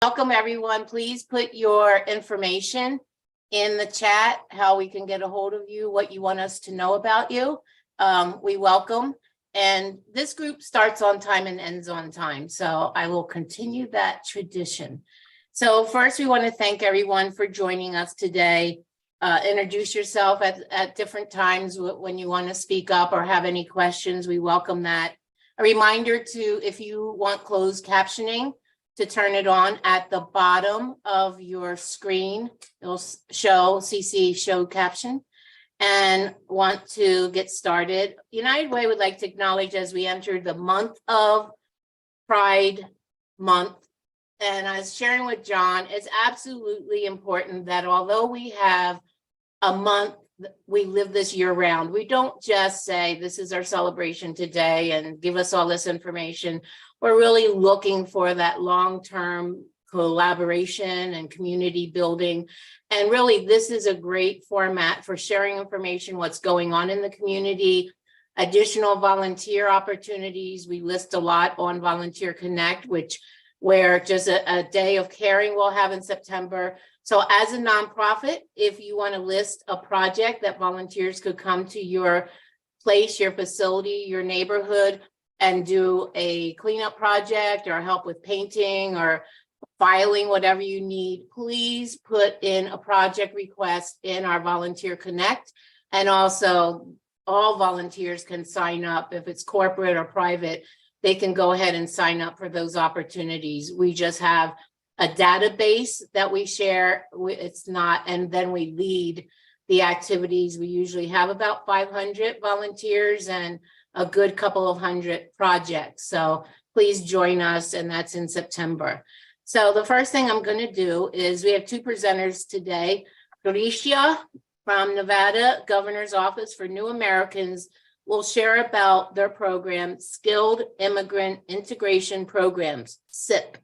welcome everyone. Please put your information in the chat, how we can get a hold of you, what you want us to know about you. We welcome. And this group starts on time and ends on time. So I will continue that tradition. So first, we want to thank everyone for joining us today. Introduce yourself at different times when you want to speak up or have any questions. We welcome that. A reminder to, if you want closed captioning, to turn it on at the bottom of your screen. It'll show CC show caption. And want to get started. United Way would like to acknowledge, as we enter the month of Pride Month, and I was sharing with John, it's absolutely important that although we have a month, we live this year round. We don't just say this is our celebration today and give us all this information. We're really looking for that long-term collaboration and community building. And really, this is a great format for sharing information, what's going on in the community, additional volunteer opportunities. We list a lot on Volunteer Connect, where just a day of caring we'll have in September. So as a nonprofit, if you want to list a project that volunteers could come to your place, your facility, your neighborhood, and do a cleanup project or help with painting or filing, whatever you need, please put in a project request in our Volunteer Connect. And also, all volunteers can sign up. If it's corporate or private, they can go ahead and sign up for those opportunities. We just have a database that we share. And then we lead the activities. We usually have about 500 volunteers and a good couple of hundred projects. So please join us, and that's in September. So the first thing I'm going to do is we have two presenters today. Gracia from Nevada Governor's Office for New Americans will share about their program, Skilled Immigrant Integration Programs, SIP.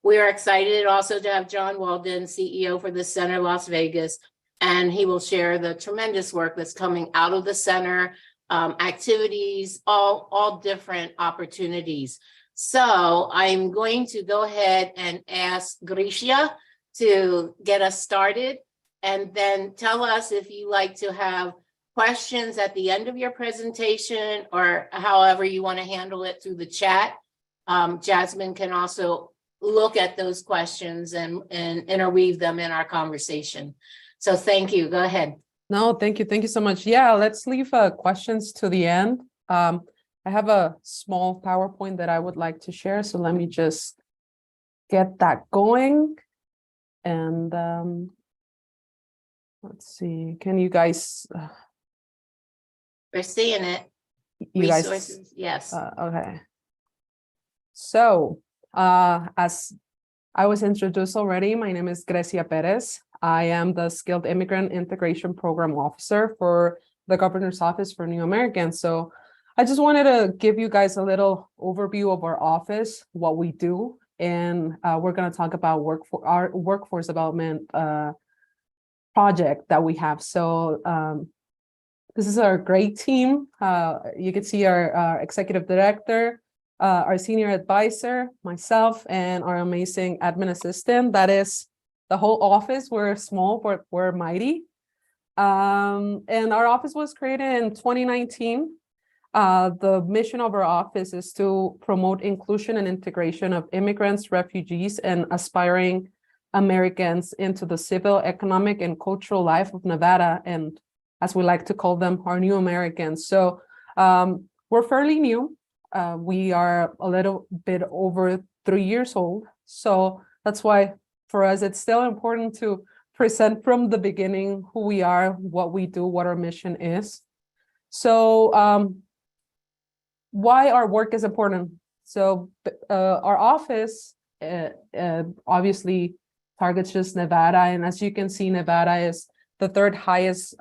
We are excited also to have John Walden, CEO for the Center Las Vegas, and he will share the tremendous work that's coming out of the center, activities, all different opportunities. So I'm going to go ahead and ask Gracia to get us started, and then tell us if you like to have questions at the end of your presentation or however you want to handle it through the chat. Jasmine can also look at those questions and interweave them in our conversation. So thank you. Go ahead. No, thank you. Thank you so much. Yeah, let's leave questions to the end. I have a small PowerPoint that I would like to share. So let me just get that going. And let's see, can you guys? We're seeing it. You Resources, guys, yes. Okay. So as I was introduced already, my name is Grecia Perez. I am the Skilled Immigrant Integration Program Officer for the Governor's Office for New Americans. So I just wanted to give you guys a little overview of our office, what we do, and we're going to talk about our workforce development project that we have. So this is our great team. You can see our executive director, our senior advisor, myself, and our amazing admin assistant. That is the whole office. We're small, but we're mighty. And our office was created in 2019. The mission of our office is to promote inclusion and integration of immigrants, refugees, and aspiring Americans into the civil, economic, and cultural life of Nevada, and as we like to call them, our new Americans. So we're fairly new. We are a little bit over 3 years old. So that's why for us, it's still important to present from the beginning who we are, what we do, what our mission is. So why our work is important. So our office obviously targets just Nevada. And as you can see, Nevada is the third highest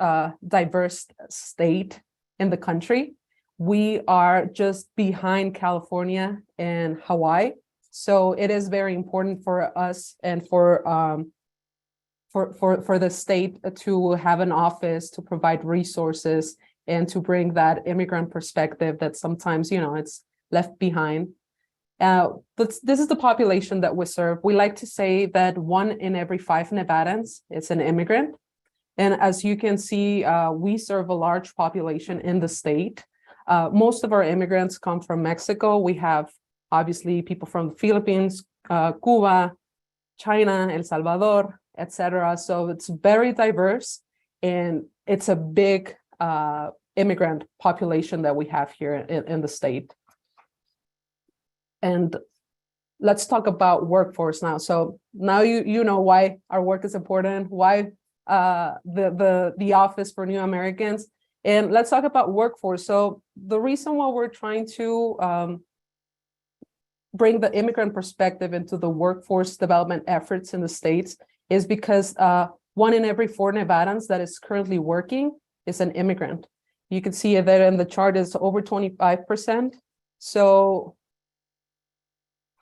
diverse state in the country. We are just behind California and Hawaii. So it is very important for us and for the state to have an office to provide resources and to bring that immigrant perspective that sometimes, it's left behind. But this is the population that we serve. We like to say that 1 in every 5 Nevadans is an immigrant. And as you can see, we serve a large population in the state. Most of our immigrants come from Mexico. We have obviously people from the Philippines, Cuba, China, El Salvador, etc. So it's very diverse, and it's a big immigrant population that we have here in the state. And let's talk about workforce now. So now you know why our work is important, why the Office for New Americans. And let's talk about workforce. So the reason why we're trying to bring the immigrant perspective into the workforce development efforts in the States is because 1 in every 4 Nevadans that is currently working is an immigrant. You can see that in the chart is over 25%. So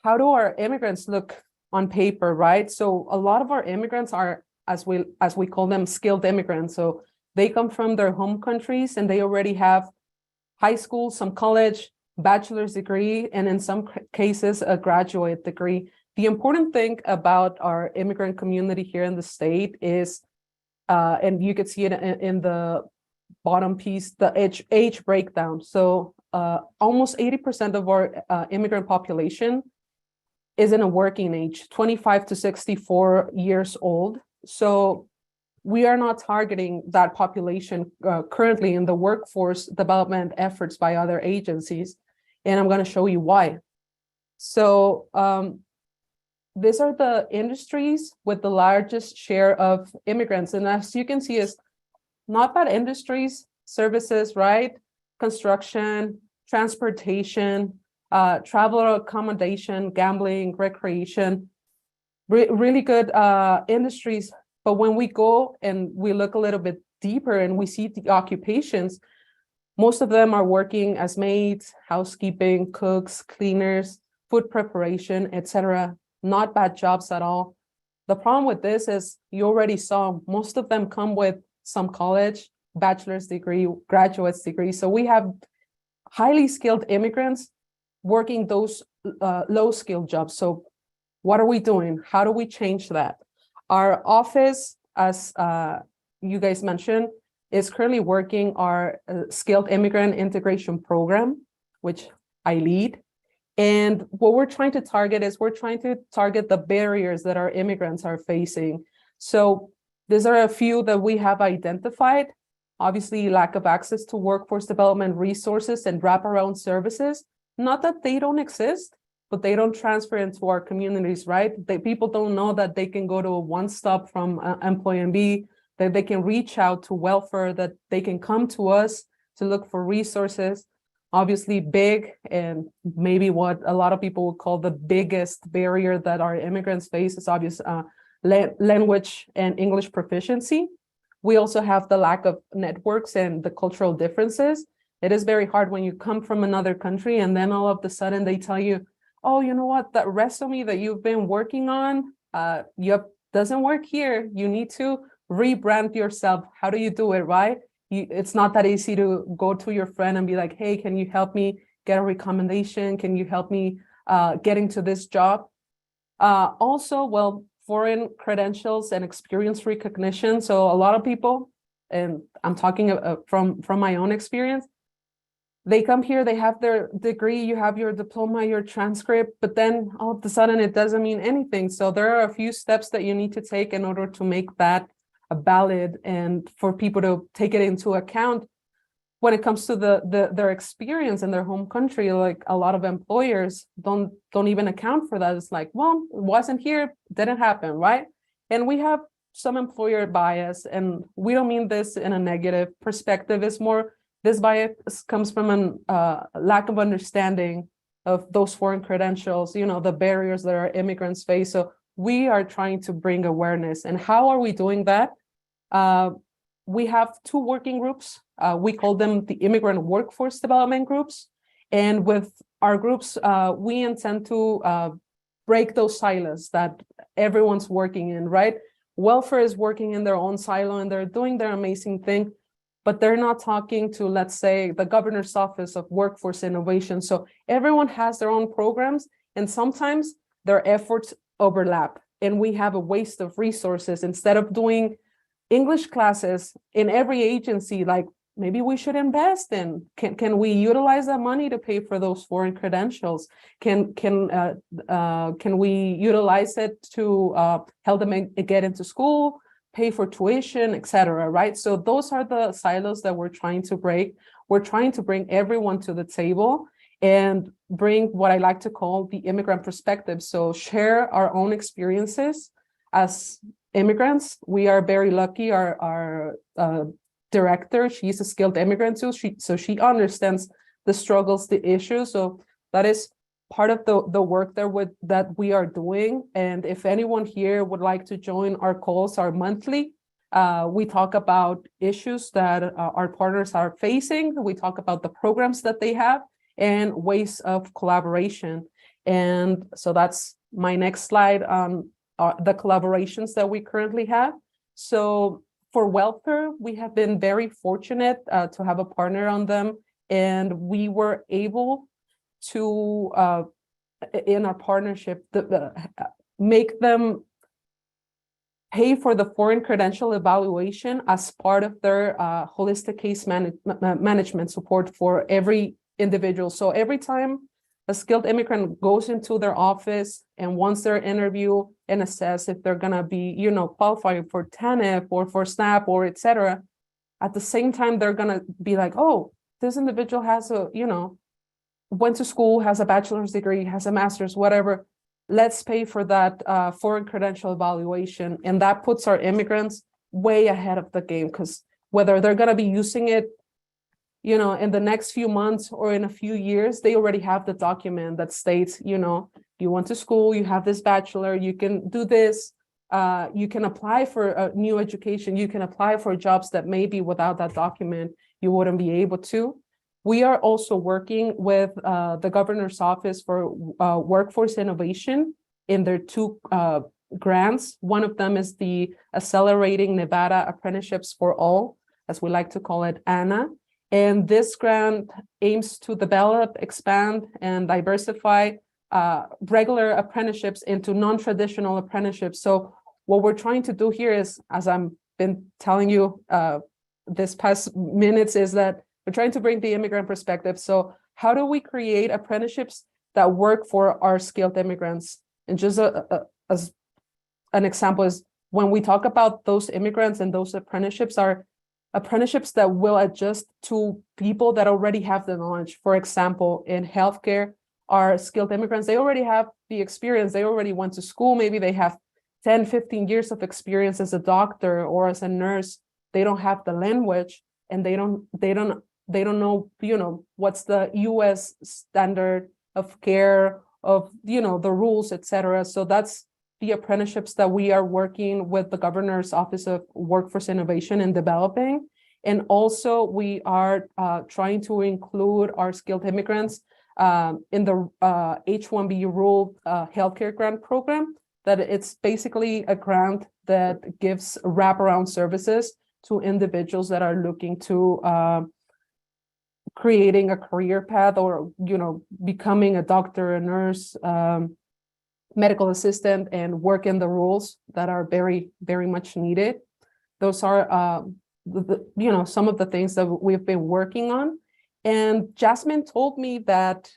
how do our immigrants look on paper, right? So a lot of our immigrants are, as we call them, skilled immigrants. So they come from their home countries and they already have high school, some college, bachelor's degree, and in some cases, a graduate degree. The important thing about our immigrant community here in the state is, and you can see it in the bottom piece, the age breakdown. So almost 80% of our immigrant population is in a working age, 25 to 64 years old. So we are not targeting that population currently in the workforce development efforts by other agencies. And I'm going to show you why. So these are the industries with the largest share of immigrants. And as you can see, is not bad industries, services, right? Construction, transportation, travel accommodation, gambling, recreation, really good industries. But when we go and we look a little bit deeper and we see the occupations, most of them are working as maids, housekeeping, cooks, cleaners, food preparation, etc. Not bad jobs at all. The problem with this is you already saw most of them come with some college, bachelor's degree, graduate's degree. So we have highly skilled immigrants working those low-skilled jobs. So what are we doing? How do we change that? Our office, as you guys mentioned, is currently working our skilled immigrant integration program, which I lead. And what we're trying to target is we're trying to target the barriers that our immigrants are facing. So these are a few that we have identified. Obviously, lack of access to workforce development resources and wraparound services. Not that they don't exist, but they don't transfer into our communities, right? People don't know that they can go to a one-stop from Employee, that they can reach out to welfare, that they can come to us to look for resources. Obviously big, and maybe what a lot of people would call the biggest barrier that our immigrants face is obvious language and English proficiency. We also have the lack of networks and the cultural differences. It is very hard when you come from another country and then all of a sudden they tell you, oh, you know what, that resume that you've been working on, doesn't work here. You need to rebrand yourself. How do you do it, right? It's not that easy to go to your friend and be like, hey, can you help me get a recommendation? Can you help me get into this job? Also, well, foreign credentials and experience recognition. So a lot of people, and I'm talking from my own experience, they come here, they have their degree, you have your diploma, your transcript, but then all of a sudden it doesn't mean anything. So there are a few steps that you need to take in order to make that valid and for people to take it into account when it comes to their experience in their home country. Like a lot of employers don't even account for that. It's like, well, it wasn't here, didn't happen, right? And we have some employer bias, and we don't mean this in a negative perspective. It's more, this bias comes from a lack of understanding of those foreign credentials, you know, the barriers that our immigrants face. So we are trying to bring awareness. And how are we doing that? We have 2 working groups. We call them the Immigrant Workforce Development Groups. And with our groups, we intend to break those silos that everyone's working in, right? Welfare is working in their own silo and they're doing their amazing thing, but they're not talking to, let's say, the governor's office of workforce innovation. So everyone has their own programs And sometimes their efforts overlap and we have a waste of resources. Instead of doing English classes in every agency, like maybe we should invest in, can we utilize that money to pay for those foreign credentials? Can we utilize it to help them get into school, pay for tuition, etc., right? So those are the silos that we're trying to break. We're trying to bring everyone to the table and bring what I like to call the immigrant perspective. So share our own experiences as immigrants. We are very lucky. Our director, she's a skilled immigrant too. So she understands the struggles, the issues. So that is part of the work that we are doing. And if anyone here would like to join our calls, our monthly, we talk about issues that our partners are facing. We talk about the programs that they have and ways of collaboration. And so that's my next slide on the collaborations that we currently have. So for welfare, we have been very fortunate to have a partner on them, and we were able to, in our partnership, make them pay for the foreign credential evaluation as part of their holistic case management support for every individual. So every time a skilled immigrant goes into their office and wants their interview and assess if they're gonna be, qualifying for TANF or for SNAP or etc., at the same time, they're gonna be like, oh, this individual has went to school, has a bachelor's degree, has a master's, whatever. Let's pay for that foreign credential evaluation. And that puts our immigrants way ahead of the game, because whether they're gonna be using it in the next few months or in a few years, they already have the document that states, you went to school, you have this bachelor, you can do this, you can apply for a new education, you can apply for jobs that maybe without that document, you wouldn't be able to. We are also working with the governor's office for workforce innovation in their two grants. One of them is the Accelerating Nevada Apprenticeships for All, as we like to call it, ANA. And this grant aims to develop, expand, and diversify regular apprenticeships into non-traditional apprenticeships. So what we're trying to do here is, as I've been telling you this past minutes, is that we're trying to bring the immigrant perspective. So how do we create apprenticeships that work for our skilled immigrants? And just as an example is when we talk about those immigrants and those apprenticeships are apprenticeships that will adjust to people that already have the knowledge. For example, in healthcare, our skilled immigrants, they already have the experience. They already went to school. Maybe they have 10, 15 years of experience as a doctor or as a nurse. They don't have the language, and they don't know, what's the US standard of care, of, the rules, etc. So that's the apprenticeships that we are working with the governor's office of workforce innovation and developing. And also we are trying to include our skilled immigrants in the H-1B rule healthcare grant program, that it's basically a grant that gives wraparound services to individuals that are looking to creating a career path or, becoming a doctor, a nurse, medical assistant, and work in the roles that are very, very much needed. Those are, some of the things that we've been working on. And Jasmine told me that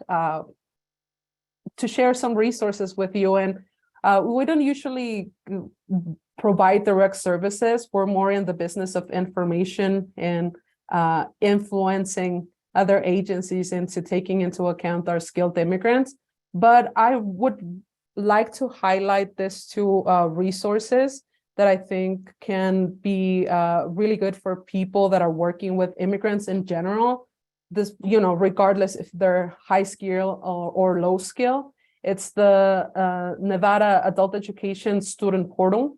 to share some resources with you. And we don't usually provide direct services. We're more in the business of information and influencing other agencies into taking into account our skilled immigrants. But I would like to highlight these two resources that I think can be really good for people that are working with immigrants in general. This, regardless if they're high skill or low skill. It's the Nevada Adult Education Student Portal.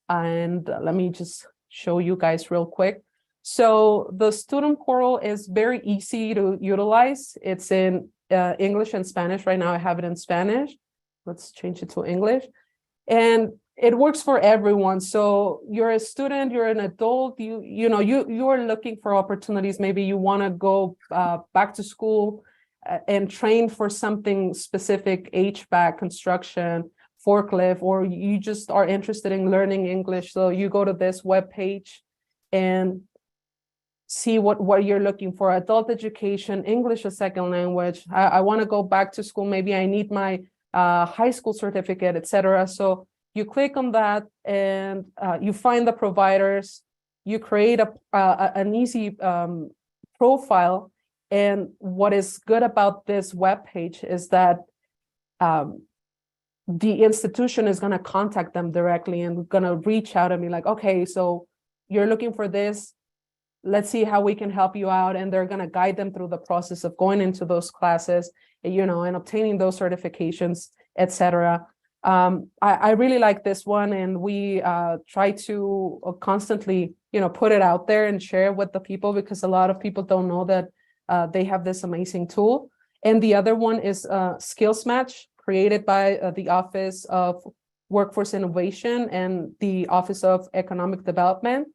And let me just show you guys real quick. So the student portal is very easy to utilize. It's in English and Spanish. Right now I have it in Spanish. Let's change it to English. And it works for everyone. So you're a student, you're an adult, you're looking for opportunities. Maybe you want to go back to school and trained for something specific, HVAC, construction, forklift, or you just are interested in learning English. So you go to this webpage and see what you're looking for. Adult education, English as second language. I want to go back to school. Maybe I need my high school certificate, etc. So you click on that and you find the providers. You create an easy profile. And what is good about this webpage is that the institution is going to contact them directly and going to reach out and be like, okay, so you're looking for this. Let's see how we can help you out. And they're going to guide them through the process of going into those classes, and obtaining those certifications, etc. I really like this one, and we try to constantly, put it out there and share it with the people, because a lot of people don't know that they have this amazing tool. And the other one is Skills Match, created by the Office of Workforce Innovation and the Office of Economic Development.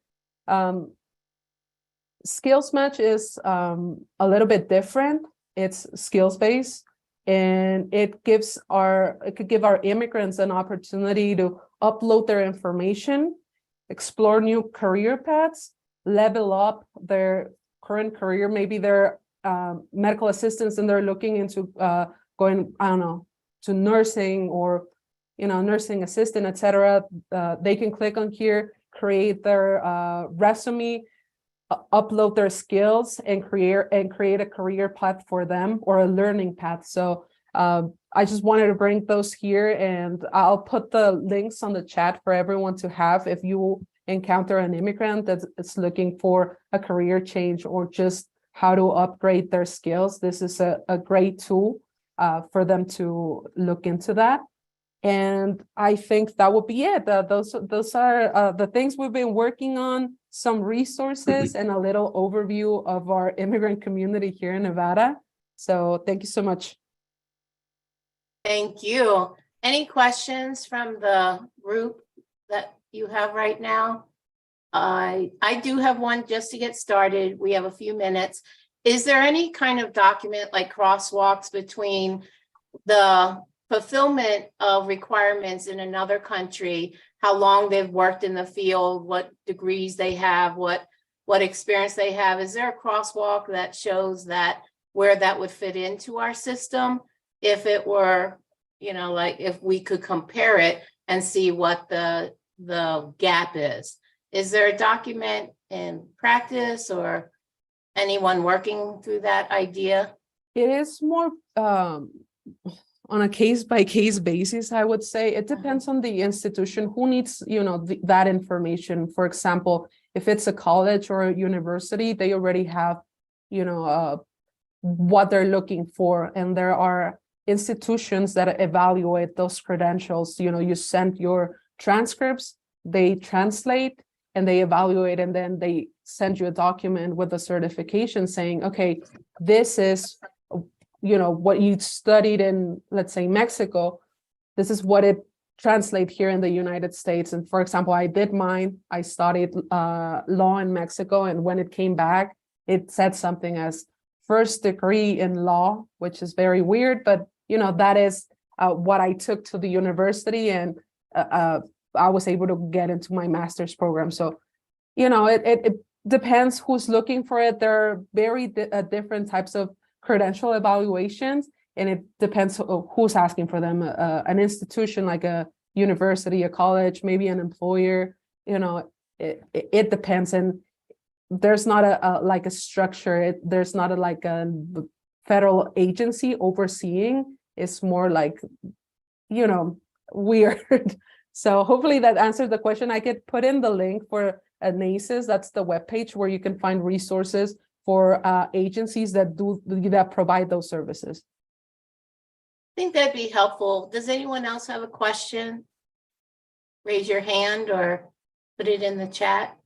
Skills Match is a little bit different. It's skills-based, and it could give our immigrants an opportunity to upload their information, explore new career paths, level up their current career. Maybe they're medical assistants and they're looking into going, I don't know, to nursing or, nursing assistant, etc. They can click on here, create their resume, upload their skills, and create a career path for them, or a learning path. So I just wanted to bring those here, and I'll put the links on the chat for everyone to have if you encounter an immigrant that's looking for a career change or just how to upgrade their skills. This is a great tool for them to look into that. And I think that would be it. Those are the things we've been working on, some resources, and a little overview of our immigrant community here in Nevada. So thank you so much. Thank you. Any questions from the group that you have right now? I do have one just to get started. We have a few minutes. Is there any kind of document, like crosswalks between the fulfillment of requirements in another country, how long they've worked in the field, what degrees they have, what experience they have? Is there a crosswalk that shows that where that would fit into our system? If it were, like if we could compare it and see what the gap is. Is there a document in practice or anyone working through that idea? It is more on a case-by-case basis, I would say. It depends on the institution who needs, that information. For example, if it's a college or a university, they already have, what they're looking for. And there are institutions that evaluate those credentials. You send your transcripts, they translate, and they evaluate, and then they send you a document with a certification saying, okay, this is what you studied in, let's say, Mexico, this is what it translates here in the United States. And for example, I did mine. I studied law in Mexico, and when it came back, it said something as first degree in law, which is very weird, but that is what I took to the university, and I was able to get into my master's program. So, it depends who's looking for it. There are very different types of credential evaluations, and it depends who's asking for them. An institution like a university, a college, maybe an employer, it depends. And there's not a structure. There's not a federal agency overseeing. It's more like, weird. So hopefully that answered the question. I could put in the link for NACES. That's the webpage where you can find resources for agencies that provide those services. I think that'd be helpful. Does anyone else have a question? Raise your hand or put it in the chat.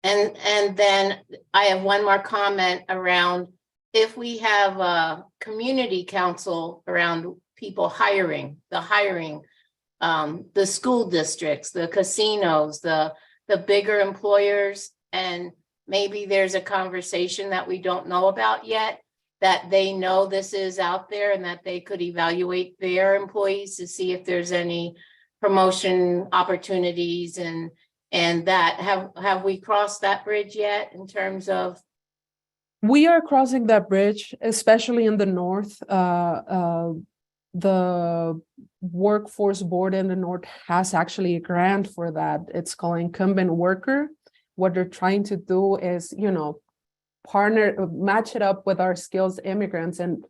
And then I have one more comment around if we have a community council around people hiring, the school districts, the casinos, the bigger employers, and maybe there's a conversation that we don't know about yet, that they know this is out there and that they could evaluate their employees to see if there's any promotion opportunities and that. Have we crossed that bridge yet in terms of? We are crossing that bridge, especially in the north. The workforce board in the north has actually a grant for that. It's called Incumbent Worker. What they're trying to do is, match it up with our skills immigrants and,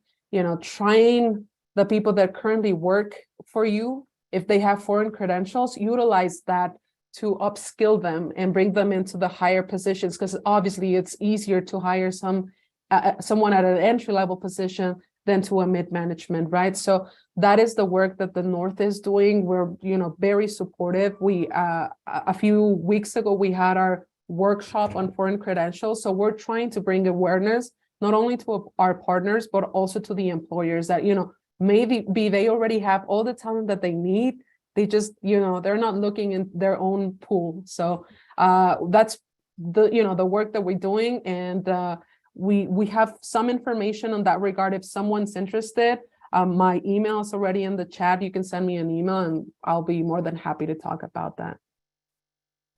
train the people that currently work for you. If they have foreign credentials, utilize that to upskill them and bring them into the higher positions, because obviously it's easier to hire someone at an entry-level position than to a mid-management, right? So that is the work that the North is doing. We're, very supportive. We, a few weeks ago, we had our workshop on foreign credentials. So we're trying to bring awareness, not only to our partners, but also to the employers that, maybe they already have all the talent that they need. They just, they're not looking in their own pool. So that's the work that we're doing. And we have some information on that regard. If someone's interested, my email is already in the chat. You can send me an email and I'll be more than happy to talk about that.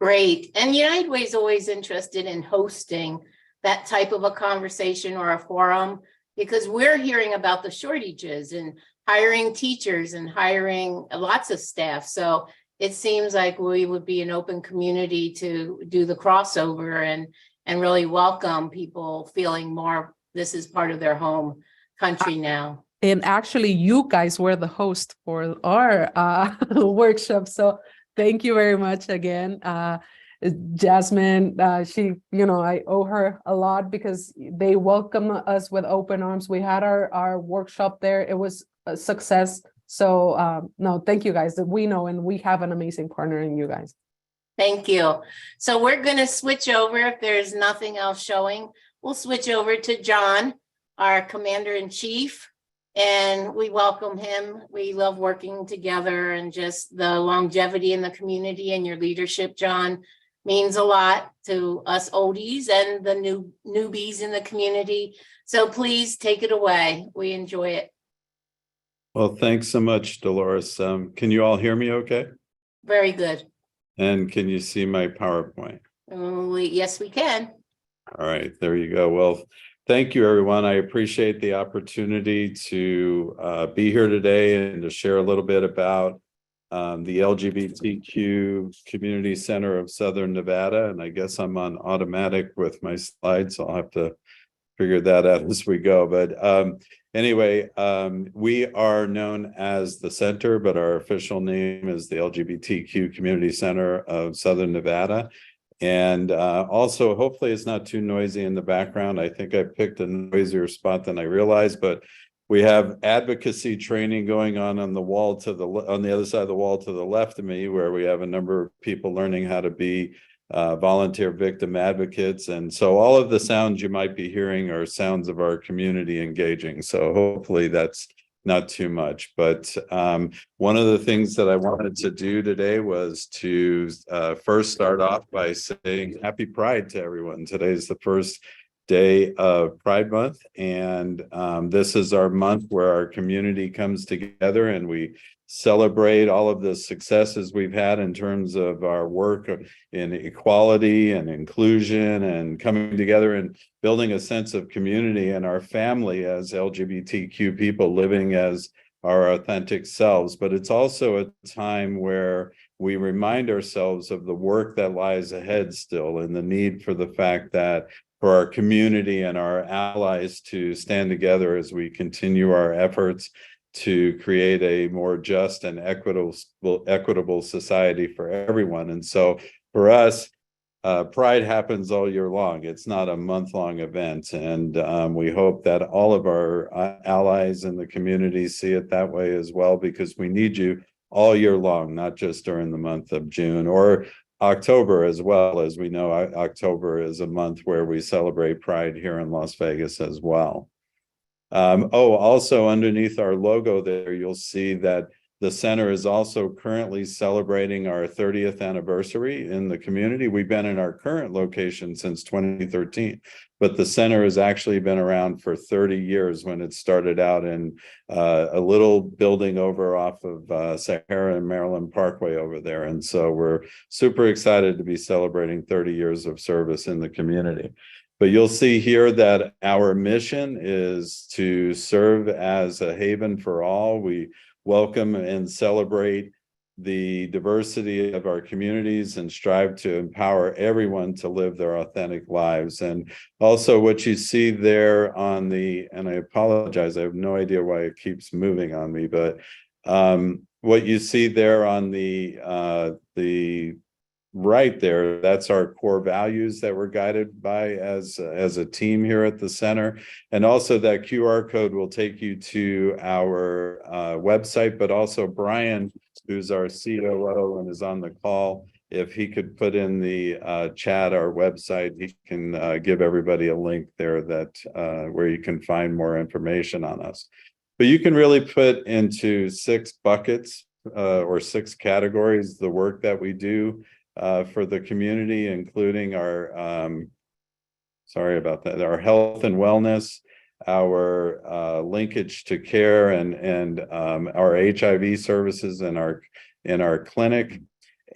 Great. And United Way is always interested in hosting that type of a conversation or a forum, because we're hearing about the shortages and hiring teachers and hiring lots of staff. So it seems like we would be an open community to do the crossover and really welcome people feeling more this is part of their home country now. And actually, you guys were the host for our workshop. So thank you very much again. Jasmine, she, I owe her a lot because they welcome us with open arms. We had our workshop there. It was a success. So no, thank you guys. We know, and we have an amazing partner in you guys. Thank you. So we're going to switch over. If there's nothing else showing, we'll switch over to John, our Commander-in-Chief, and we welcome him. We love working together, and just the longevity in the community and your leadership, John, means a lot to us oldies and the newbies in the community. So please take it away. We enjoy it. Well, thanks so much, Dolores. Can you all hear me okay? Very good. And can you see my PowerPoint? Yes, we can. All right, there you go. Well, thank you, everyone. I appreciate the opportunity to be here today and to share a little bit about the LGBTQ Community Center of Southern Nevada. And I guess I'm on automatic with my slides, so I'll have to figure that out as we go. But anyway, we are known as the center, but our official name is the LGBTQ Community Center of Southern Nevada. And also, hopefully it's not too noisy in the background. I think I picked a noisier spot than I realized, but we have advocacy training going on the wall on the other side of the wall to the left of me, where we have a number of people learning how to be volunteer victim advocates. And so all of the sounds you might be hearing are sounds of our community engaging. So hopefully that's not too much. But one of the things that I wanted to do today was to first start off by saying Happy Pride to everyone. Today is the first day of Pride Month, and this is our month where our community comes together and we celebrate all of the successes we've had in terms of our work in equality and inclusion and coming together and building a sense of community and our family as LGBTQ people living as our authentic selves. But it's also a time where we remind ourselves of the work that lies ahead still, and the need for the fact that for our community and our allies to stand together as we continue our efforts to create a more just and equitable society for everyone. And so for us, Pride happens all year long. It's not a month-long event. And we hope that all of our allies in the community see it that way as well, because we need you all year long, not just during the month of June or October as well. As we know, October is a month where we celebrate Pride here in Las Vegas as well. Also underneath our logo there, you'll see that The center is also currently celebrating our 30th anniversary in the community. We've been in our current location since 2013, but the center has actually been around for 30 years when it started out in a little building over off of Sahara and Maryland Parkway over there. And so we're super excited to be celebrating 30 years of service in the community. But you'll see here that our mission is to serve as a haven for all. We welcome and celebrate the diversity of our communities and strive to empower everyone to live their authentic lives. And also what you see there on the, and I apologize, I have no idea why it keeps moving on me, but what you see there on the right there, that's our core values that we're guided by as a team here at the center. And also that QR code will take you to our website, but also Brian, who's our COO and is on the call, if he could put in the chat our website, he can give everybody a link there that where you can find more information on us. But you can really put into 6 buckets or 6 categories the work that we do for the community, including our, sorry about that, our health and wellness, our linkage to care and our HIV services in our clinic,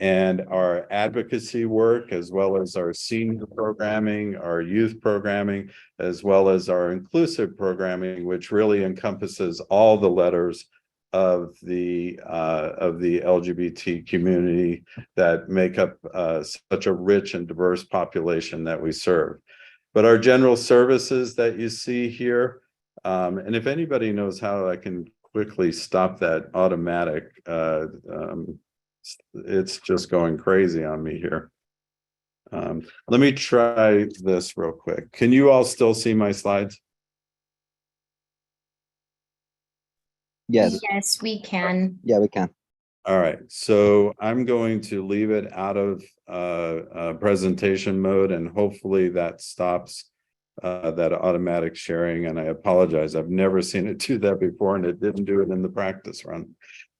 and our advocacy work, as well as our senior programming, our youth programming, as well as our inclusive programming, which really encompasses all the letters of the LGBT community that make up such a rich and diverse population that we serve. But our general services that you see here, and if anybody knows how I can quickly stop that automatic, it's just going crazy on me here. Let me try this real quick. Can you all still see my slides? Yes. Yes, we can. Yeah, we can. All right, so I'm going to leave it out of presentation mode, and hopefully that stops that automatic sharing. And I apologize, I've never seen it do that before, and it didn't do it in the practice run.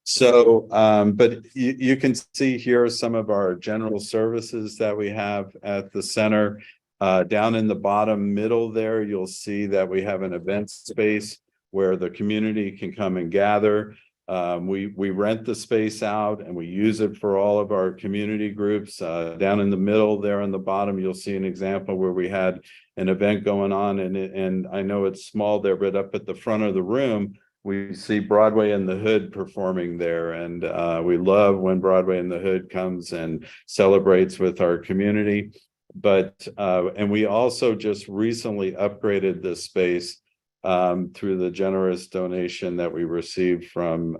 So, but you can see here some of our general services that we have at the center. Down in the bottom middle there, you'll see that we have an event space where the community can come and gather. We rent the space out and we use it for all of our community groups. Down in the middle there on the bottom, you'll see an example where we had an event going on, and I know it's small there, but up at the front of the room, we see Broadway in the Hood performing there. And we love when Broadway in the Hood comes and celebrates with our community. But, and we also just recently upgraded this space through the generous donation that we received from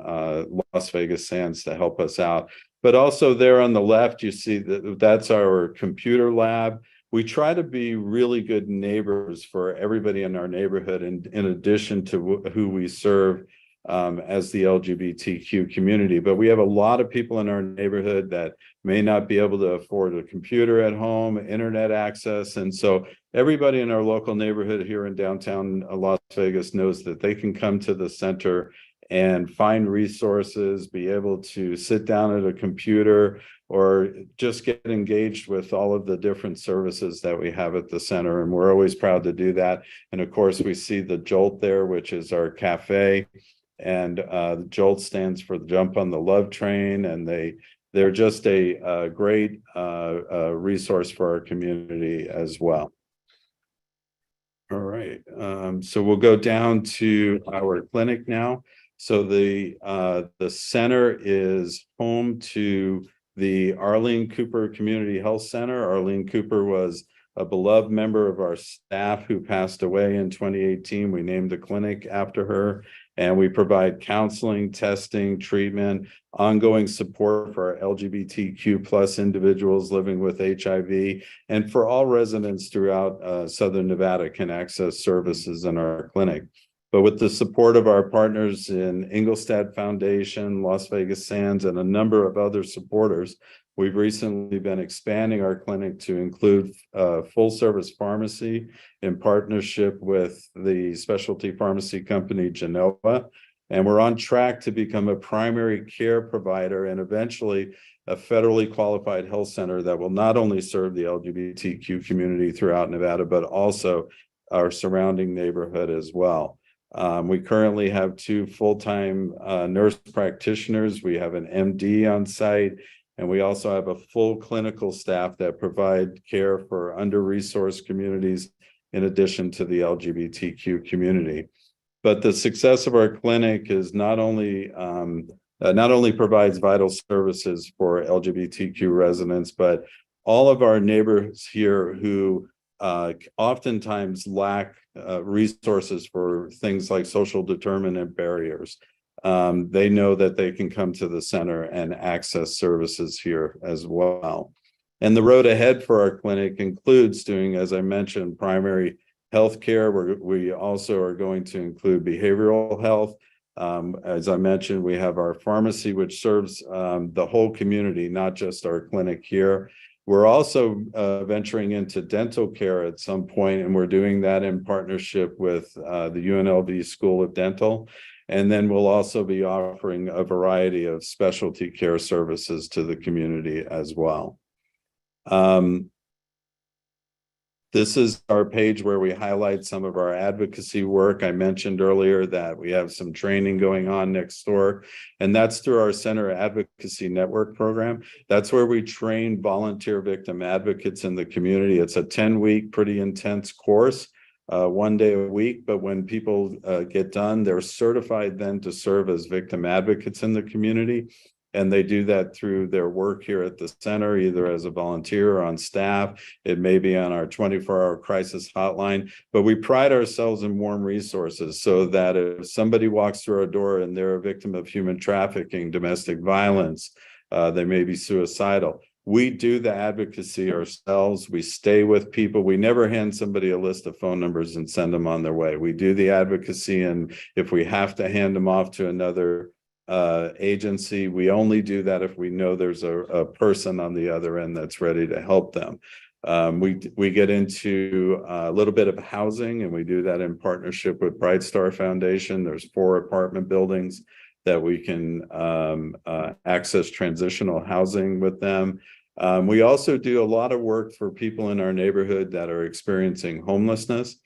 Las Vegas Sands to help us out. But also there on the left, you see that that's our computer lab. We try to be really good neighbors for everybody in our neighborhood, and in addition to who we serve as the LGBTQ community. But we have a lot of people in our neighborhood that may not be able to afford a computer at home, internet access. And so everybody in our local neighborhood here in downtown Las Vegas knows that they can come to the center and find resources, be able to sit down at a computer, or just get engaged with all of the different services that we have at the center. And we're always proud to do that. And of course, we see the Jolt there, which is our cafe. And Jolt stands for Jump on the Love Train. And they're just a great resource for our community as well. All right, so we'll go down to our clinic now. So the center is home to the Arlene Cooper Community Health Center. Arlene Cooper was a beloved member of our staff who passed away in 2018. We named a clinic after her, and we provide counseling, testing, treatment, ongoing support for our LGBTQ plus individuals living with HIV, and for all residents throughout Southern Nevada can access services in our clinic. But with the support of our partners in Engelstad Foundation, Las Vegas Sands, and a number of other supporters, we've recently been expanding our clinic to include full service pharmacy in partnership with the specialty pharmacy company Genoa. And we're on track to become a primary care provider and eventually a federally qualified health center that will not only serve the LGBTQ community throughout Nevada, but also our surrounding neighborhood as well. We currently have 2 full-time nurse practitioners. We have an MD on site, and we also have a full clinical staff that provide care for under-resourced communities in addition to the LGBTQ community. But the success of our clinic is not only provides vital services for LGBTQ residents, but all of our neighbors here who oftentimes lack resources for things like social determinant barriers. They know that they can come to the center and access services here as well. And the road ahead for our clinic includes doing, as I mentioned, primary health care. We also are going to include behavioral health. As I mentioned, we have our pharmacy, which serves the whole community, not just our clinic here. We're also venturing into dental care at some point, and we're doing that in partnership with the UNLV School of Dental. And then we'll also be offering a variety of specialty care services to the community as well. This is our page where we highlight some of our advocacy work. I mentioned earlier that we have some training going on next door, and that's through our Center Advocacy Network program. That's where we train volunteer victim advocates in the community. It's a 10-week, pretty intense course, 1 day a week. But when people get done, they're certified then to serve as victim advocates in the community. And they do that through their work here at the center, either as a volunteer or on staff. It may be on our 24-hour crisis hotline, but we pride ourselves in warm resources so that if somebody walks through our door and they're a victim of human trafficking, domestic violence, they may be suicidal. We do the advocacy ourselves. We stay with people. We never hand somebody a list of phone numbers and send them on their way. We do the advocacy, and if we have to hand them off to another agency, we only do that if we know there's a person on the other end that's ready to help them. We get into a little bit of housing, and we do that in partnership with Bright Star Foundation. There's 4 apartment buildings that we can access transitional housing with them. We also do a lot of work for people in our neighborhood that are experiencing homelessness.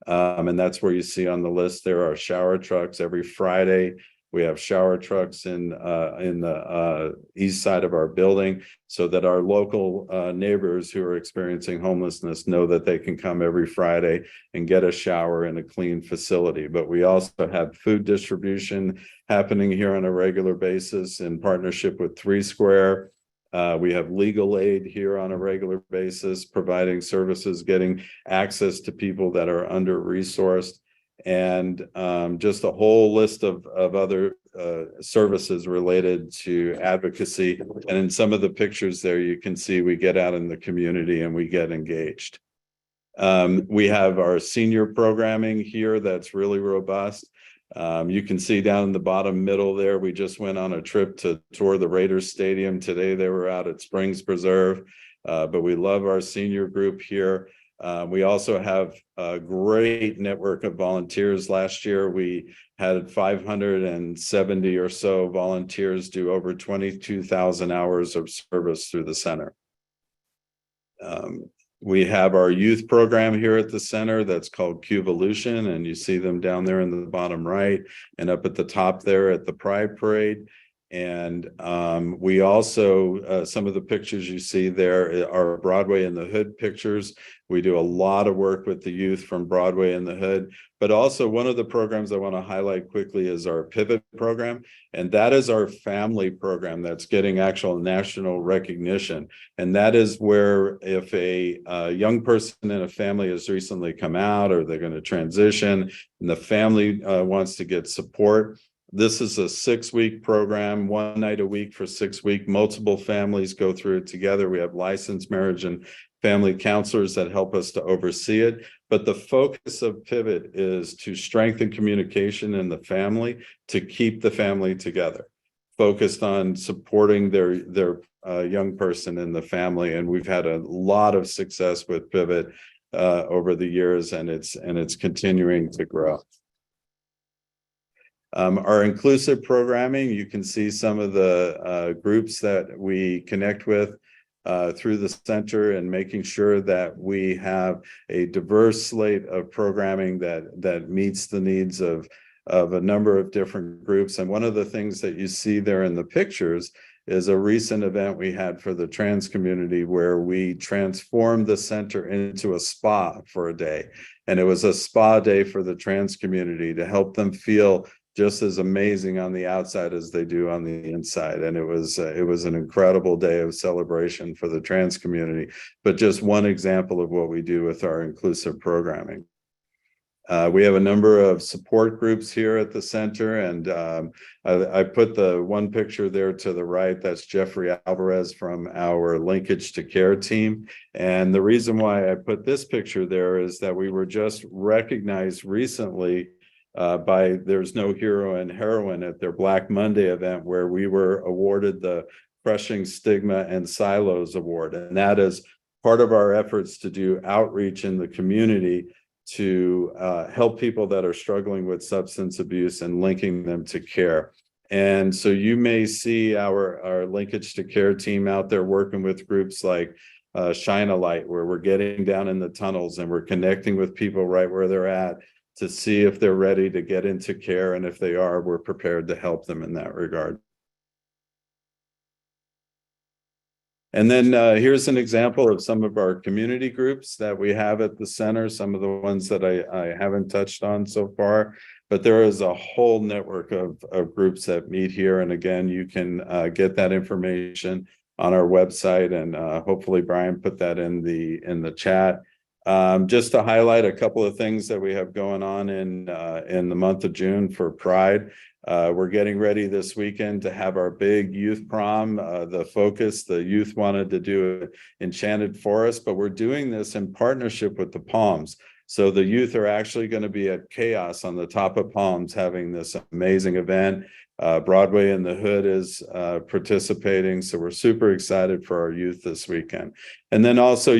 And that's where you see on the list there are shower trucks. Every Friday we have shower trucks in the east side of our building, so that our local neighbors who are experiencing homelessness know that they can come every Friday and get a shower in a clean facility. But we also have food distribution happening here on a regular basis in partnership with 3 Square. We have legal aid here on a regular basis, providing services, getting access to people that are under-resourced, and just a whole list of other services related to advocacy. And in some of the pictures there, you can see we get out in the community and we get engaged. We have our senior programming here that's really robust. You can see down in the bottom middle there, we just went on a trip to tour the Raiders Stadium. Today they were out at Springs Preserve, but we love our senior group here. We also have a great network of volunteers. Last year, we had 570 or so volunteers do over 22,000 hours of service through the center. We have our youth program here at the center that's called Cuvolution, and you see them down there in the bottom right and up at the top there at the Pride Parade. And we also, some of the pictures you see there are Broadway in the Hood pictures. We do a lot of work with the youth from Broadway in the Hood, but also one of the programs I want to highlight quickly is our Pivot program. And that is our family program that's getting actual national recognition. And that is where if a young person in a family has recently come out, or they're going to transition and the family wants to get support, this is a 6-week program, 1 night a week for 6 weeks. Multiple families go through it together. We have licensed marriage and family counselors that help us to oversee it. But the focus of Pivot is to strengthen communication in the family, to keep the family together, focused on supporting their young person in the family. And we've had a lot of success with Pivot over the years, and it's continuing to grow. Our inclusive programming, you can see some of the groups that we connect with through the center, and making sure that we have a diverse slate of programming that meets the needs of a number of different groups. And one of the things that you see there in the pictures is a recent event we had for the trans community, where we transformed the center into a spa for a day. And it was a spa day for the trans community to help them feel just as amazing on the outside as they do on the inside. And it was an incredible day of celebration for the trans community, but just one example of what we do with our inclusive programming. We have a number of support groups here at the center, and I put the one picture there to the right. That's Jeffrey Alvarez from our Linkage to Care team. And the reason why I put this picture there is that we were just recognized recently by There's No Hero and Heroine at their Black Monday event, where we were awarded the Crushing Stigma and Silos Award. And that is part of our efforts to do outreach in the community to help people that are struggling with substance abuse and linking them to care. And so you may see our Linkage to Care team out there working with groups like Shine a Light, where we're getting down in the tunnels and we're connecting with people right where they're at to see if they're ready to get into care. And if they are, we're prepared to help them in that regard. And then here's an example of some of our community groups that we have at the center, some of the ones that I haven't touched on so far, but there is a whole network of groups that meet here. And again, you can get that information on our website, and hopefully Brian put that in the chat. Just to highlight a couple of things that we have going on in the month of June for Pride. We're getting ready this weekend to have our big youth prom. The youth wanted to do Enchanted Forest, but we're doing this in partnership with the Palms. So the youth are actually going to be at Chaos on the top of Palms having this amazing event. Broadway in the Hood is participating. So we're super excited for our youth this weekend. And then also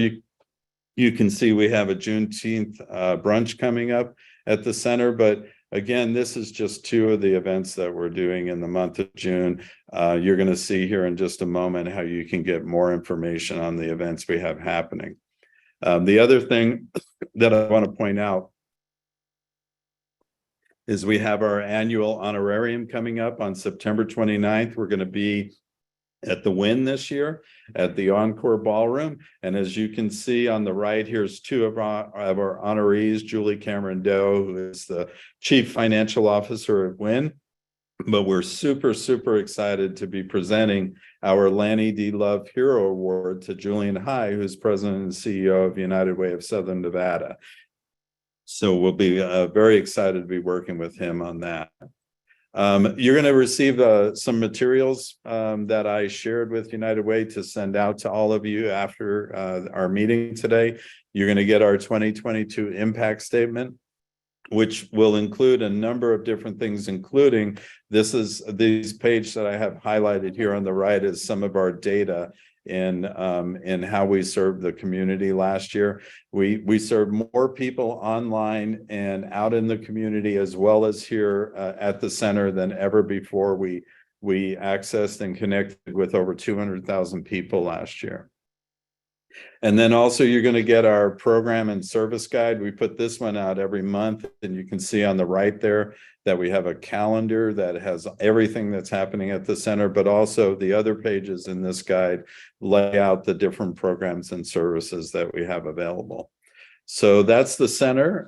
you can see we have a Juneteenth brunch coming up at the center, but again, this is just two of the events that we're doing in the month of June. You're going to see here in just a moment how you can get more information on the events we have happening. The other thing that I want to point out is we have our annual honorarium coming up on September 29th. We're going to be at the Wynn this year at the Encore Ballroom. And as you can see on the right, here's two of our honorees, Julie Cameron Doe, who is the Chief Financial Officer at Wynn. But we're super, super excited to be presenting our Lanny D. Love Hero Award to Julian High, who's President and CEO of United Way of Southern Nevada. So we'll be very excited to be working with him on that. You're going to receive some materials that I shared with United Way to send out to all of you after our meeting today. You're going to get our 2022 impact statement, which will include a number of different things, including these page that I have highlighted here on the right is some of our data in how we served the community last year. We served more people online and out in the community, as well as here at the center, than ever before. We accessed and connected with over 200,000 people last year. And then also you're going to get our program and service guide. We put this one out every month, and you can see on the right there that we have a calendar that has everything that's happening at the center, but also the other pages in this guide lay out the different programs and services that we have available. So that's the center.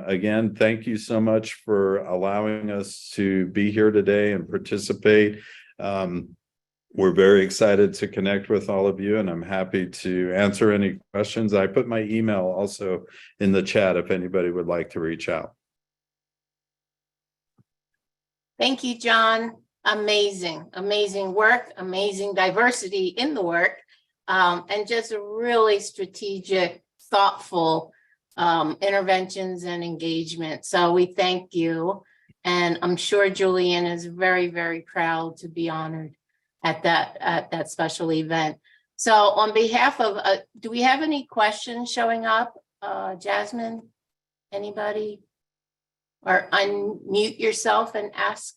Again, thank you so much for allowing us to be here today and participate. We're very excited to connect with all of you, and I'm happy to answer any questions. I put my email also in the chat if anybody would like to reach out. Thank you, John. Amazing, amazing work, amazing diversity in the work, and just a really strategic, thoughtful interventions and engagement. So we thank you. And I'm sure Julian is very, very proud to be honored at that special event. So on behalf of, do we have any questions showing up? Jasmine, anybody? or unmute yourself and ask.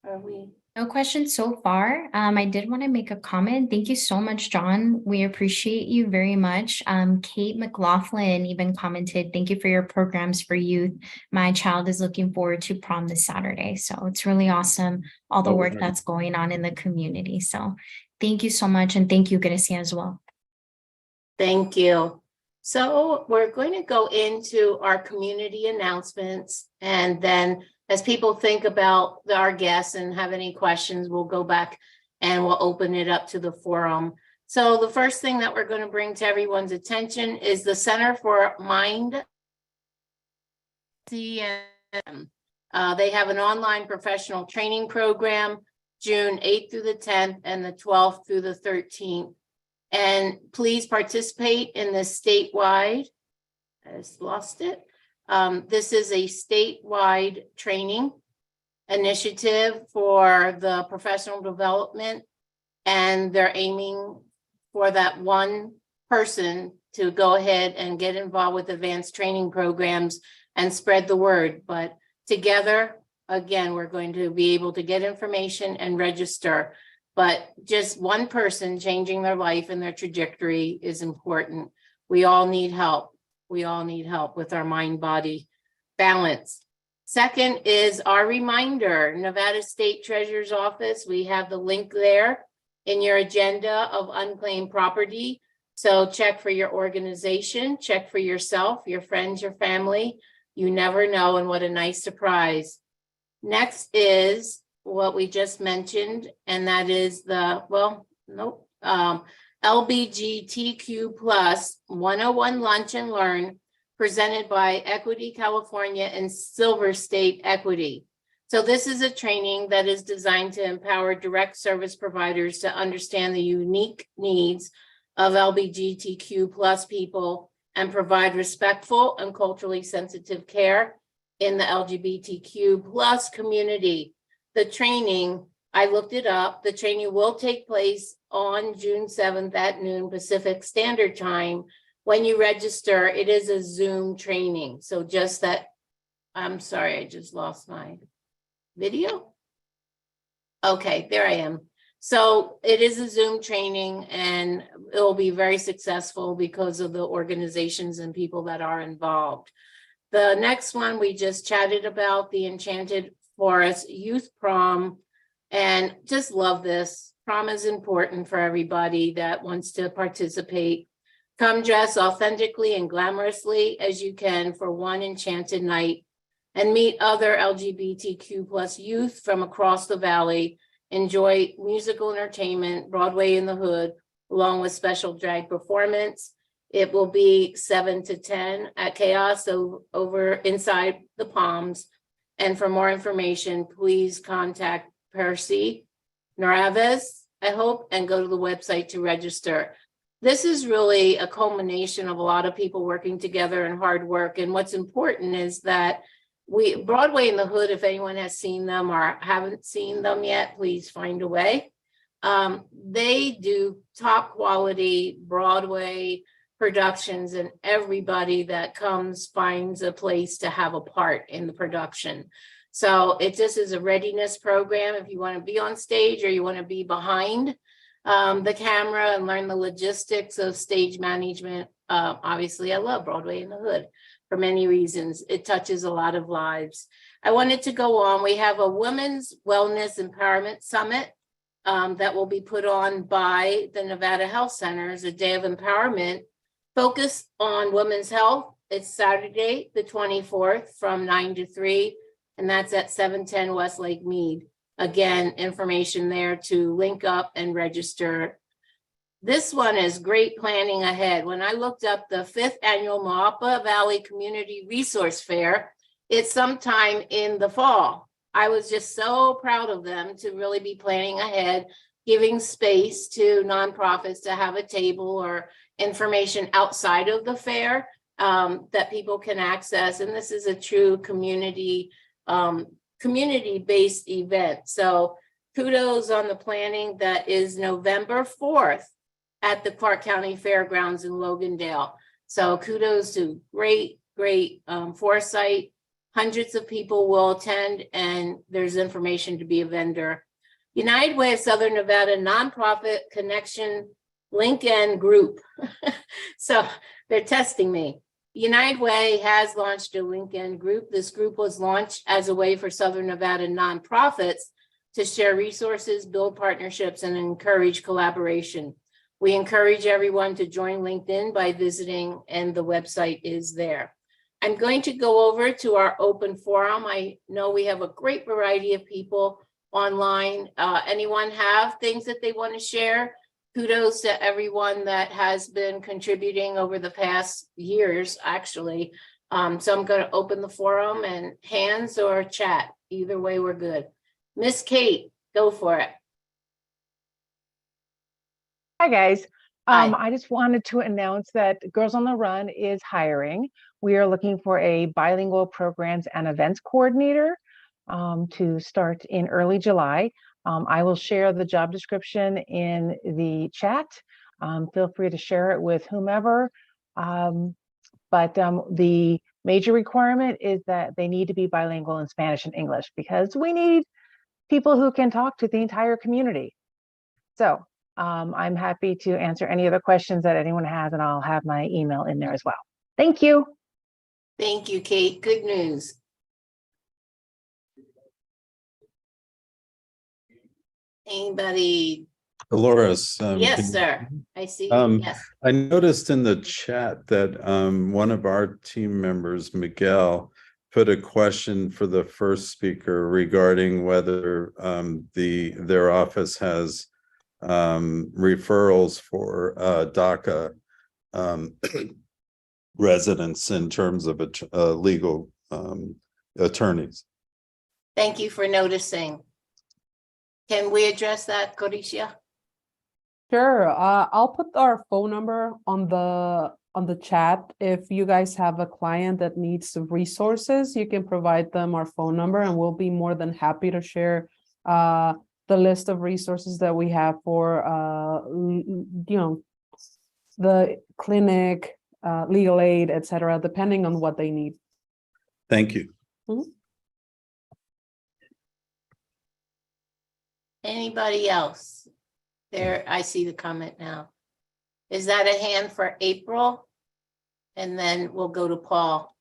Are we? No questions so far. I did want to make a comment. Thank you so much, John. We appreciate you very much. Kate McLaughlin even commented, thank you for your programs for youth. My child is looking forward to prom this Saturday. So it's really awesome, all the Oh, work right. that's going on in the community. So thank you so much. And thank you, Gracia, as well. Thank you. So we're going to go into our community announcements, and then as people think about our guests and have any questions, we'll go back and we'll open it up to the forum. So the first thing that we're going to bring to everyone's attention is the Center for Mind. They have an online professional training program, June 8th through the 10th and the 12th through the 13th. And please participate in this statewide. I just lost it. This is a statewide training initiative for the professional development, and they're aiming for that one person to go ahead and get involved with advanced training programs and spread the word. But together, again, we're going to be able to get information and register. But just one person changing their life and their trajectory is important. We all need help. We all need help with our mind-body balance. Second is our reminder, Nevada State Treasurer's Office. We have the link there in your agenda of unclaimed property. So check for your organization, check for yourself, your friends, your family. You never know, and what a nice surprise. Next is what we just mentioned, and that is the, LBGTQ plus 101 Lunch and Learn, presented by Equity California and Silver State Equity. So this is a training that is designed to empower direct service providers to understand the unique needs of LGBTQ plus people and provide respectful and culturally sensitive care in the LGBTQ plus community. The training, I looked it up, the training will take place on June 7th at noon Pacific Standard Time. When you register, it is a Zoom training. So just that, I'm sorry, I just lost my video. Okay, there I am. So it is a Zoom training, and it will be very successful because of the organizations and people that are involved. The next one we just chatted about, the Enchanted Forest Youth Prom, and just love this. Prom is important for everybody that wants to participate. Come dress authentically and glamorously as you can for one enchanted night and meet other LGBTQ plus youth from across the valley. Enjoy musical entertainment, Broadway in the Hood, along with special drag performance. It will be 7 to 10 at Chaos over inside the Palms. And for more information, please contact Percy Naraves, I hope, and go to the website to register. This is really a culmination of a lot of people working together and hard work. And what's important is that Broadway in the Hood, if anyone has seen them or haven't seen them yet, please find a way. They do top quality Broadway productions, and everybody that comes finds a place to have a part in the production. So it just is a readiness program. If you want to be on stage or you want to be behind the camera and learn the logistics of stage management. Obviously, I love Broadway in the Hood for many reasons. It touches a lot of lives. I wanted to go on. We have a Women's Wellness Empowerment Summit that will be put on by the Nevada Health Centers, a day of empowerment focused on women's health. It's Saturday, the 24th from 9 to 3, and that's at 710 West Lake Mead. Again, information there to link up and register. This one is great planning ahead. When I looked up the 5th annual Moapa Valley Community Resource Fair, it's sometime in the fall. I was just so proud of them to really be planning ahead, giving space to nonprofits to have a table or information outside of the fair that people can access. And this is a true community-based event. So kudos on the planning. That is November 4th at the Clark County Fairgrounds in Logandale. So kudos to great foresight Hundreds of people will attend, and there's information to be a vendor. United Way of Southern Nevada Nonprofit Connection LinkedIn Group. So they're testing me. United Way has launched a LinkedIn group. This group was launched as a way for Southern Nevada nonprofits to share resources, build partnerships, and encourage collaboration. We encourage everyone to join LinkedIn by visiting, and the website is there. I'm going to go over to our open forum. I know we have a great variety of people online. Anyone have things that they want to share? Kudos to everyone that has been contributing over the past years, actually. So I'm going to open the forum, and hands or chat, either way, we're good. Miss Kate, go for it. Hi, guys. Hi. I just wanted to announce that Girls on the Run is hiring. We are looking for a bilingual programs and events coordinator to start in early July. I will share the job description in the chat. Feel free to share it with whomever. But the major requirement is that they need to be bilingual in Spanish and English, because we need people who can talk to the entire community. So I'm happy to answer any other questions that anyone has, and I'll have my email in there as well. Thank you. Thank you, Kate. Good news. Anybody? Dolores. Yes, sir. I see. Yes. I noticed in the chat that one of our team members, Miguel, put a question for the first speaker regarding whether their office has referrals for DACA residents in terms of legal attorneys. Thank you for noticing. Can we address that, Coricia? Sure. I'll put our phone number on the chat. If you guys have a client that needs resources, you can provide them our phone number, and we'll be more than happy to share the list of resources that we have for the clinic, legal aid, etc., depending on what they need. Thank you. Anybody else? There, I see the comment now. Is that a hand for April? And then we'll go to Paul.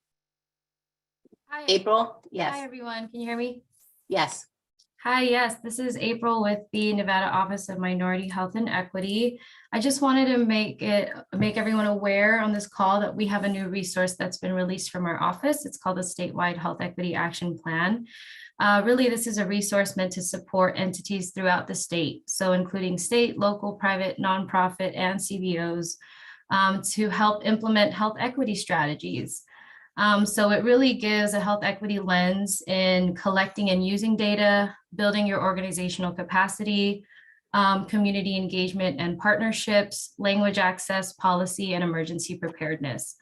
Hi. April? Yes. Hi, everyone. Can you hear me? Yes. Hi, yes, this is April with the Nevada Office of Minority Health and Equity. I just wanted to make everyone aware on this call that we have a new resource that's been released from our office. It's called the Statewide Health Equity Action Plan. Really, this is a resource meant to support entities throughout the state, so including state, local, private, nonprofit, and CBOs to help implement health equity strategies. So it really gives a health equity lens in collecting and using data, building your organizational capacity, community engagement and partnerships, language access, policy, and emergency preparedness.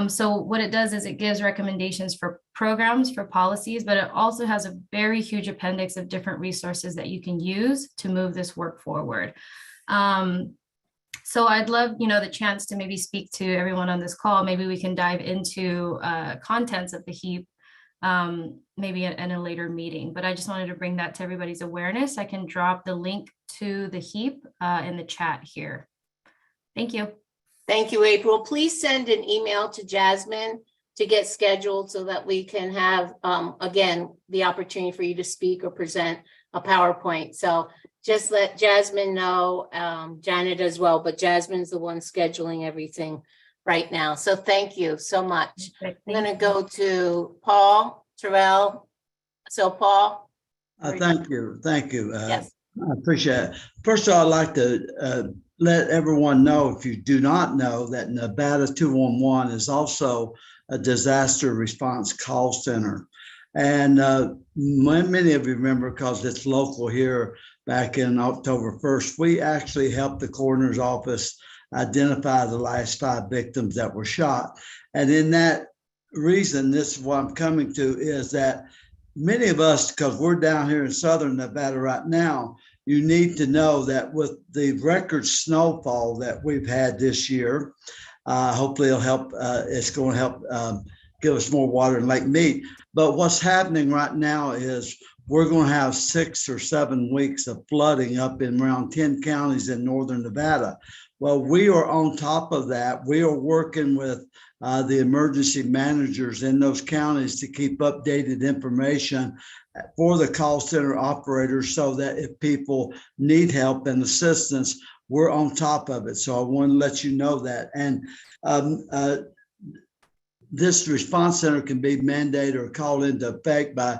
So what it does is it gives recommendations for programs, for policies, but it also has a very huge appendix of different resources that you can use to move this work forward. So I'd love, the chance to maybe speak to everyone on this call. Maybe we can dive into contents of the HEAP, maybe in a later meeting, but I just wanted to bring that to everybody's awareness. I can drop the link to the HEAP in the chat here. Thank you. Thank you, April. Please send an email to Jasmine to get scheduled so that we can have, again, the opportunity for you to speak or present a PowerPoint. So just let Jasmine know, Janet as well, but Jasmine's the one scheduling everything right now. So thank you so much. I'm going to go to Paul Terrell. So Paul. Thank you. Thank you. Yes. I appreciate it. First of all, I'd like to let everyone know, if you do not know, that Nevada 211 is also a disaster response call center. And many of you remember, because it's local here, back in October 1st, we actually helped the coroner's office identify the last 5 victims that were shot. And in that reason, this is what I'm coming to, is that many of us, because we're down here in Southern Nevada right now, you need to know that with the record snowfall that we've had this year, hopefully it'll help. It's going to help give us more water in Lake Mead. But what's happening right now is we're going to have 6 or 7 weeks of flooding up in around 10 counties in northern Nevada. Well, we are on top of that. We are working with the emergency managers in those counties to keep updated information for the call center operators so that if people need help and assistance, we're on top of it. So I want to let you know that. And this response center can be mandated or called into effect by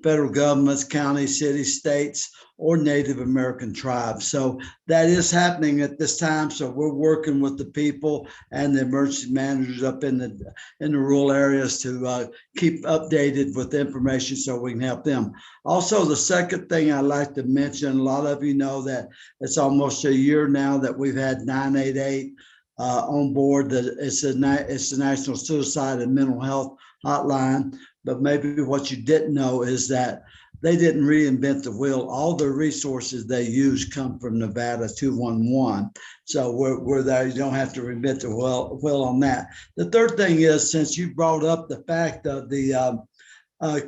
federal governments, counties, cities, states, or Native American tribes. So that is happening at this time. So we're working with the people and the emergency managers up in the rural areas to keep updated with information so we can help them. Also, the second thing I'd like to mention, a lot of you know that it's almost a year now that we've had 988 on board. It's the National Suicide and Mental Health Hotline. But maybe what you didn't know is that they didn't reinvent the wheel. All the resources they use come from Nevada 211. So we're there. You don't have to reinvent the wheel on that. The third thing is, since you brought up the fact of the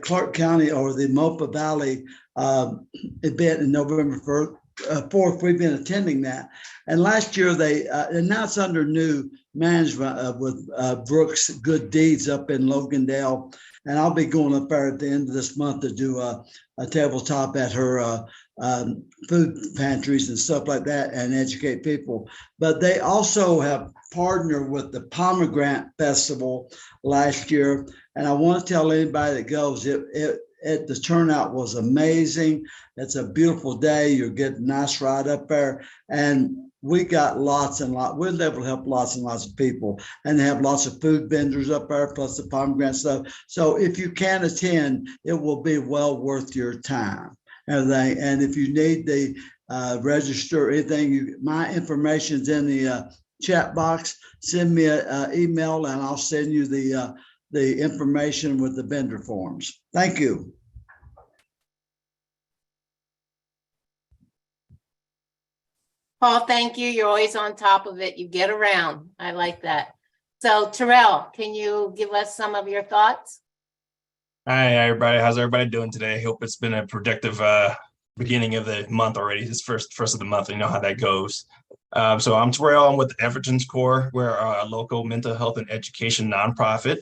Clark County or the Mopa Valley event in November 4th, we've been attending that. And last year and now it's under new management with Brooks Good Deeds up in Logandale. And I'll be going up there at the end of this month to do a tabletop at her food pantries and stuff like that and educate people. But they also have partnered with the Pomegranate Festival last year. And I want to tell anybody that goes, the turnout was amazing. It's a beautiful day. You're getting a nice ride up there. And we got lots and lots. We're able to help lots and lots of people. And they have lots of food vendors up there, plus the pomegranate stuff. So if you can attend, it will be well worth your time. And if you need the register or anything, my information's in the chat box. Send me an email and I'll send you the information with the vendor forms. Thank you. Paul, thank you. You're always on top of it. You get around. I like that. So Terrell, can you give us some of your thoughts? Hi, everybody. How's everybody doing today? I hope it's been a productive beginning of the month already. It's first of the month. You know how that goes. So I'm Terrell. I'm with Everton's Core. We're a local mental health and education nonprofit.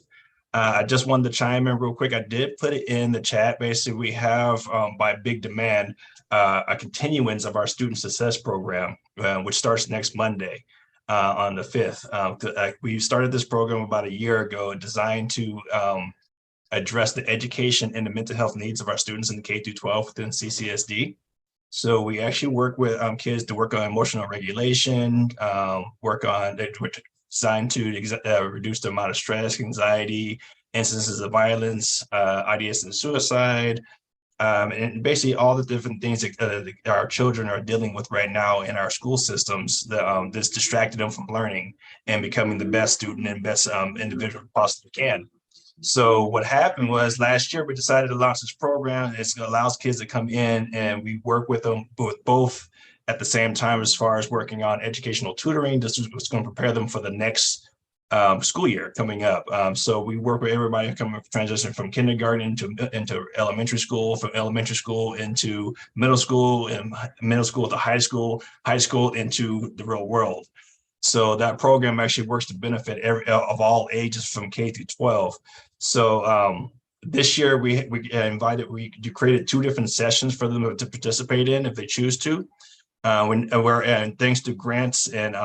I just wanted to chime in real quick. I did put it in the chat. Basically, we have, by big demand, a continuance of our student success program, which starts next Monday on the 5th. We started this program about a year ago, designed to address the education and the mental health needs of our students in the K-12 within CCSD. So we actually work with kids to work on emotional regulation, designed to reduce the amount of stress, anxiety, instances of violence, ideation of suicide, and basically all the different things that our children are dealing with right now in our school systems that's distracted them from learning and becoming the best student and best individual possibly can. So what happened was last year we decided to launch this program. It allows kids to come in and we work with them both at the same time as far as working on educational tutoring. This is what's going to prepare them for the next school year coming up. So we work with everybody coming transition from kindergarten into elementary school, from elementary school into middle school, and middle school to high school into the real world. So that program actually works to benefit of all ages from K through 12. So this year we created 2 different sessions for them to participate in if they choose to. And thanks to grants and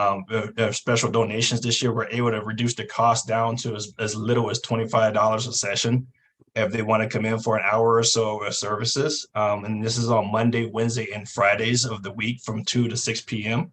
special donations this year, we're able to reduce the cost down to as little as $25 a session if they want to come in for an hour or so of services. And this is on Monday, Wednesday, and Fridays of the week from 2 to 6 p.m.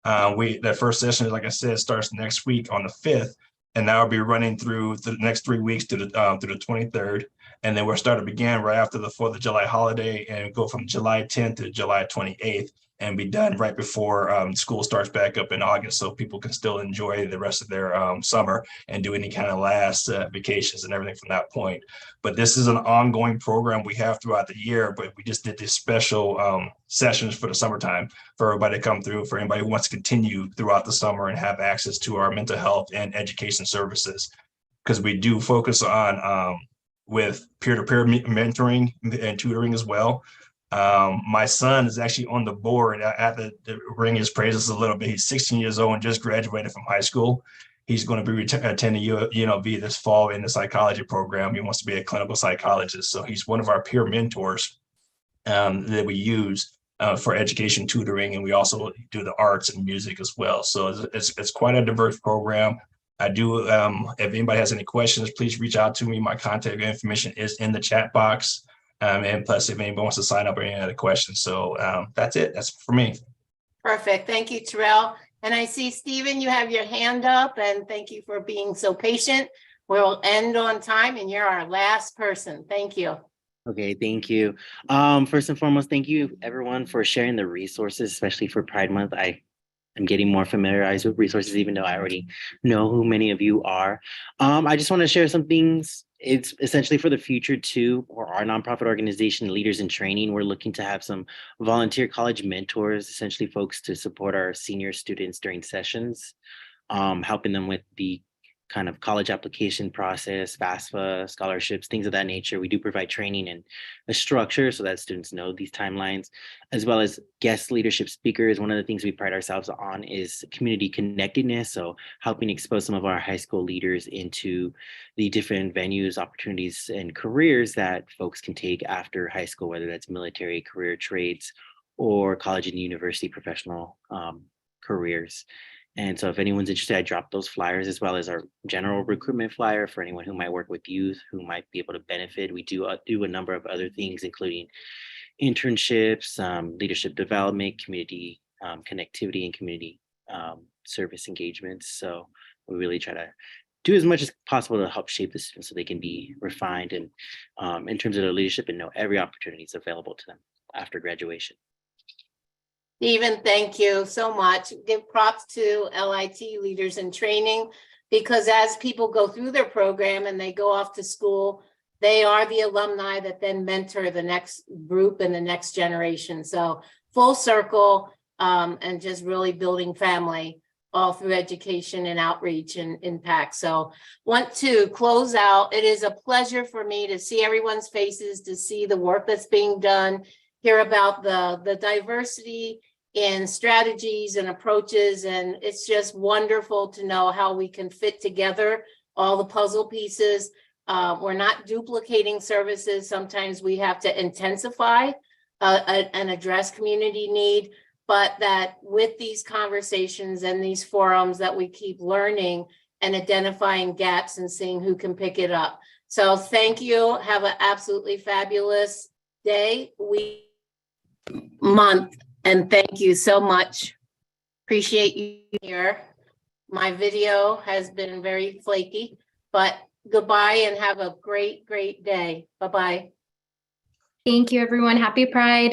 That first session, like I said, starts next week on the 5th, and that will be running through the next 3 weeks to the 23rd. And then we'll start to begin right after the 4th of July holiday and go from July 10th to July 28th and be done right before school starts back up in August, so people can still enjoy the rest of their summer and do any kind of last vacations and everything from that point. But this is an ongoing program we have throughout the year, but we just did these special sessions for the summertime for everybody to come through, for anybody who wants to continue throughout the summer and have access to our mental health and education services. because we do focus on with peer-to-peer mentoring and tutoring as well. My son is actually on the board. I have to ring his praises a little bit. He's 16 years old and just graduated from high school. He's going to be attending UNLV this fall in the psychology program. He wants to be a clinical psychologist. So he's one of our peer mentors that we use for education tutoring. And we also do the arts and music as well. So it's quite a diverse program. I do, if anybody has any questions, please reach out to me. My contact information is in the chat box. And plus, if anybody wants to sign up or any other questions. So that's it. That's for me. Perfect. Thank you, Terrell. And I see, Stephen, you have your hand up, and thank you for being so patient. We'll end on time, and you're our last person. Thank you. Okay, thank you. First and foremost, thank you everyone for sharing the resources, especially for Pride Month. I am getting more familiarized with resources, even though I already know who many of you are. I just want to share some things. It's essentially for the future too, or our nonprofit organization, Leaders in Training. We're looking to have some volunteer college mentors, essentially folks to support our senior students during sessions, helping them with the kind of college application process, FAFSA, scholarships, things of that nature. We do provide training and a structure so that students know these timelines, as well as guest leadership speakers. One of the things we pride ourselves on is community connectedness. So helping expose some of our high school leaders into the different venues, opportunities, and careers that folks can take after high school, whether that's military, career, trades, or college and university professional careers. And so if anyone's interested, I dropped those flyers as well as our general recruitment flyer for anyone who might work with youth, who might be able to benefit. We do a number of other things, including internships, leadership development, community connectivity, and community service engagements. So we really try to do as much as possible to help shape the students so they can be refined and in terms of their leadership and know every opportunity is available to them after graduation. Stephen, thank you so much. Give props to LIT Leaders in Training, because as people go through their program and they go off to school, they are the alumni that then mentor the next group and the next generation. So full circle, and just really building family all through education and outreach and impact. So want to close out. It is a pleasure for me to see everyone's faces, to see the work that's being done, hear about the diversity in strategies and approaches. And it's just wonderful to know how we can fit together all the puzzle pieces. We're not duplicating services. Sometimes we have to intensify and address community need, but that with these conversations and these forums that we keep learning and identifying gaps and seeing who can pick it up. So thank you. Have an absolutely fabulous day, week, month, and thank you so much. Appreciate you here. My video has been very flaky, but goodbye and have a great, great day. Bye-bye. Thank you, everyone. Happy Pride.